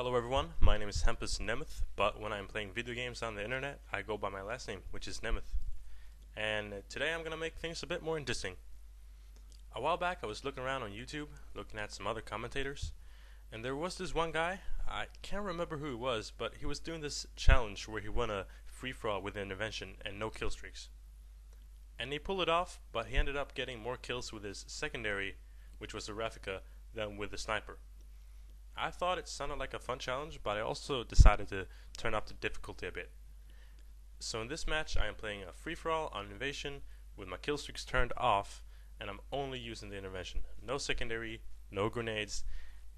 Hello everyone, my name is Hampus Nemeth, but when I'm playing video games on the internet, I go by my last name, which is Nemeth. And today I'm gonna make things a bit more interesting. A while back I was looking around on YouTube, looking at some other commentators, and there was this one guy, I can't remember who he was, but he was doing this challenge where he won a free-for-all with an intervention and no kill streaks. And he pulled it off, but he ended up getting more kills with his secondary, which was a replica, than with the sniper. I thought it sounded like a fun challenge, but I also decided to turn up the difficulty a bit. So in this match I am playing a free-for-all on invasion with my kill streaks turned off, and I'm only using the intervention. No secondary, no grenades,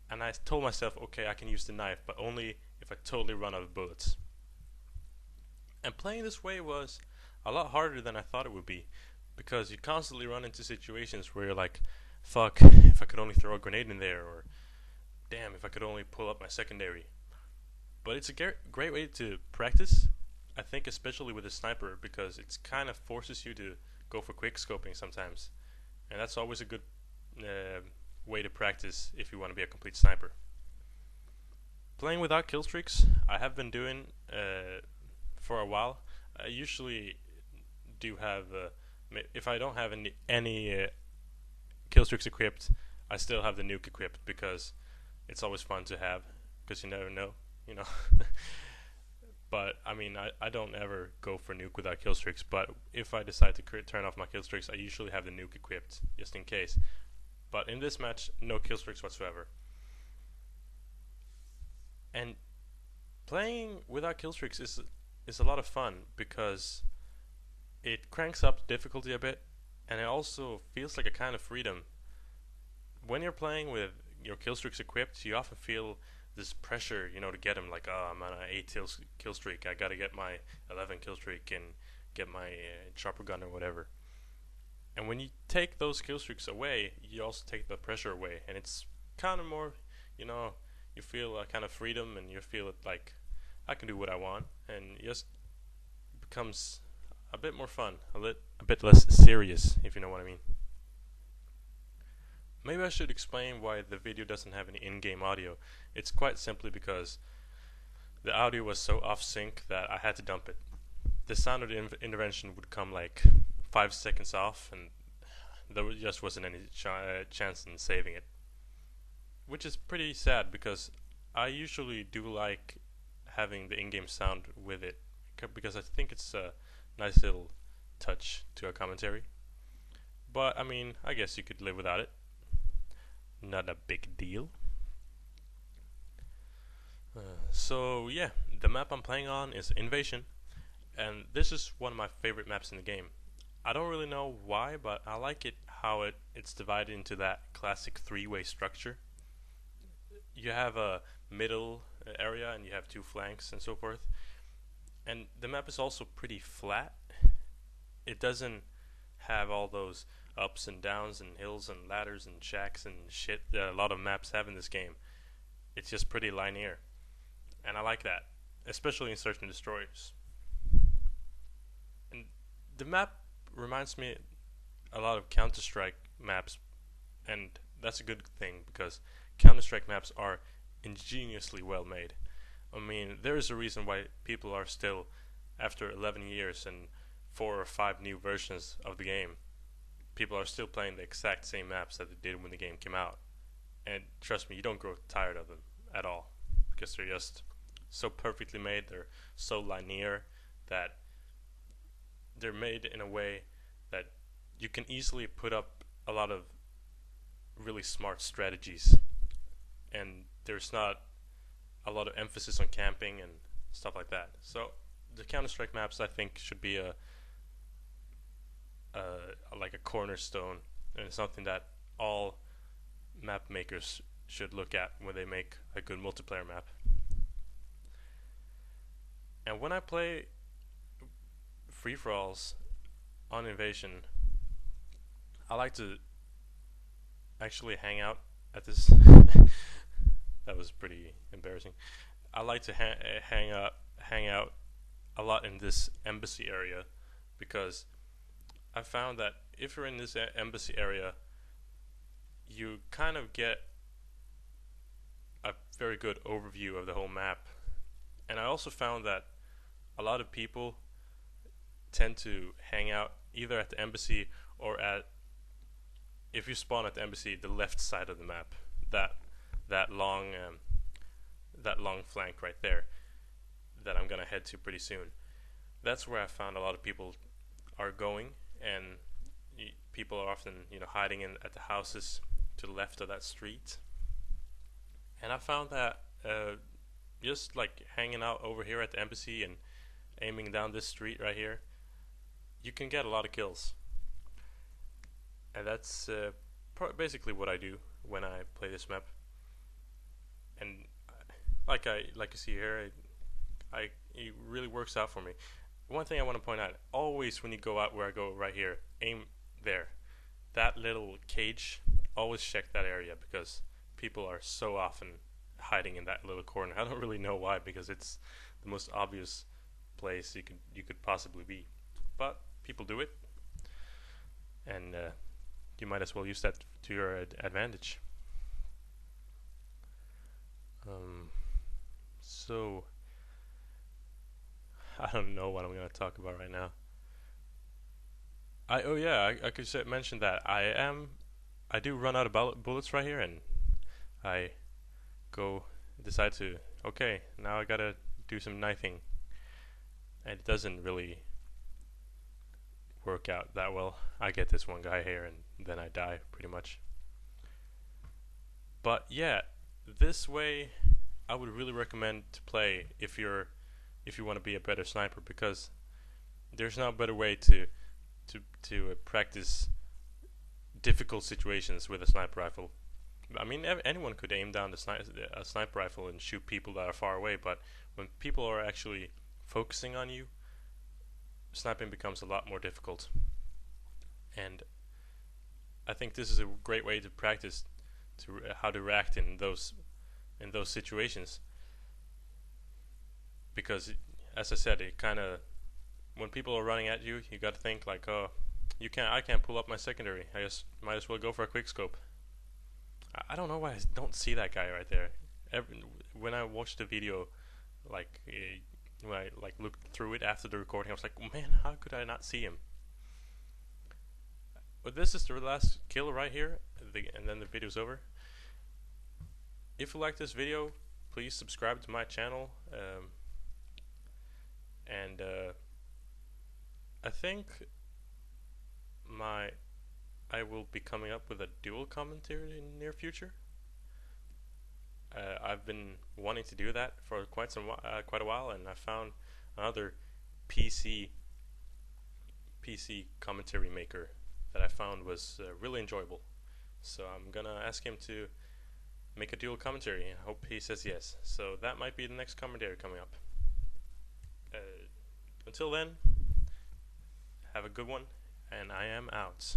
and I told myself, okay, I can use the knife, but only if I totally run out of bullets. And playing this way was a lot harder than I thought it would be, because you constantly run into situations where you're like, fuck, if I could only throw a grenade in there, or damn, if I could only pull up my secondary. But it's a great way to practice, I think, especially with a sniper, because it kind of forces you to go for quick scoping sometimes, and that's always a good way to practice if you want to be a complete sniper. Playing without kill streaks, I have been doing for a while. I usually do have, if I don't have any kill streaks equipped, I still have the nuke equipped, because it's always fun to have, because you never know, you know. But I mean, I don't ever go for nuke without kill streaks, but if I decide to turn off my kill streaks, I usually have the nuke equipped just in case. But in this match, no kill streaks whatsoever. And playing without kill streaks is a lot of fun, because it cranks up the difficulty a bit, and it also feels like a kind of freedom. When you're playing with your kill streaks equipped, you often feel this pressure, you know, to get them. Like, oh, I'm on an 8 kill streak, I gotta get my 11 kill streak and get my chopper gun or whatever. And when you take those kill streaks away, you also take the pressure away, and it's kind of more, you know, you feel a kind of freedom, and you feel it like, I can do what I want, and it just becomes a bit more fun, a bit less serious, if you know what I mean. Maybe I should explain why the video doesn't have any in-game audio. It's quite simply because the audio was so off-sync that I had to dump it. The sound of the intervention would come like 5 seconds off, and there just wasn't any chance in saving it. Which is pretty sad, because I usually do like having the in-game sound with it, because I think it's a nice little touch to a commentary. But I mean, I guess you could live without it. Not a big deal. So yeah, the map I'm playing on is Invasion, and this is one of my favorite maps in the game. I don't really know why, but I like it how it's divided into that classic three-way structure. You have a middle area, and you have two flanks and so forth. And the map is also pretty flat. It doesn't have all those ups and downs and hills and ladders and shacks and shit that a lot of maps have in this game. It's just pretty linear, and I like that, especially in Search and Destroys. And the map reminds me a lot of Counter-Strike maps, and that's a good thing, because Counter-Strike maps are ingeniously well made. I mean, there is a reason why people are still, after 11 years and 4 or 5 new versions of the game, people are still playing the exact same maps that they did when the game came out. And trust me, you don't grow tired of them at all, because they're just so perfectly made, they're so linear, that they're made in a way that you can easily put up a lot of really smart strategies, and there's not a lot of emphasis on camping and stuff like that. So the Counter-Strike maps, I think, should be like a cornerstone, and it's something that all map makers should look at when they make a good multiplayer map. And when I play free-for-alls on Invasion, I like to actually hang out at this that was pretty embarrassing. I like to hang out a lot in this embassy area, because I found that if you're in this embassy area, you kind of get a very good overview of the whole map. And I also found that a lot of people tend to hang out either at the embassy or at, if you spawn at the embassy, the left side of the map, that long flank right there that I'm gonna head to pretty soon. That's where I found a lot of people are going, and people are often, hiding in at the houses to the left of that street. And I found that just like hanging out over here at the embassy and aiming down this street right here, you can get a lot of kills. And that's basically what I do when I play this map. And like you see here, it really works out for me. One thing I want to point out: always when you go out where I go right here, aim there, that little cage. Always check that area because people are so often hiding in that little corner. I don't really know why, because it's the most obvious place you could possibly be, but people do it, and you might as well use that to your advantage. So I don't know what I'm going to talk about right now. I could mention that I do run out of bullets right here, and I decide to, okay, now I gotta do some knifing, and it doesn't really work out that well. I get this one guy here and then I die pretty much. But yeah, this way I would really recommend to play if you want to be a better sniper, because there's no better way to practice difficult situations with a sniper rifle. I mean, anyone could aim down a sniper rifle and shoot people that are far away, but when people are actually focusing on you, sniping becomes a lot more difficult. And I think this is a great way to practice how to react in those situations, because as I said, it kind of, when people are running at you, you got to think like, oh, I can't pull up my secondary. I just might as well go for a quick scope. I don't know why I don't see that guy right there. When I watched the video, when I looked through it after the recording, I was like, man, how could I not see him? But this is the last kill right here, and then the video's over. If you like this video, please subscribe to my channel. And I think I will be coming up with a dual commentary in the near future. I've been wanting to do that for quite a while, and I found another PC commentary maker that I found was really enjoyable. So I'm gonna ask him to make a dual commentary. I hope he says yes. So that might be the next commentary coming up. Until then, have a good one, and I am out.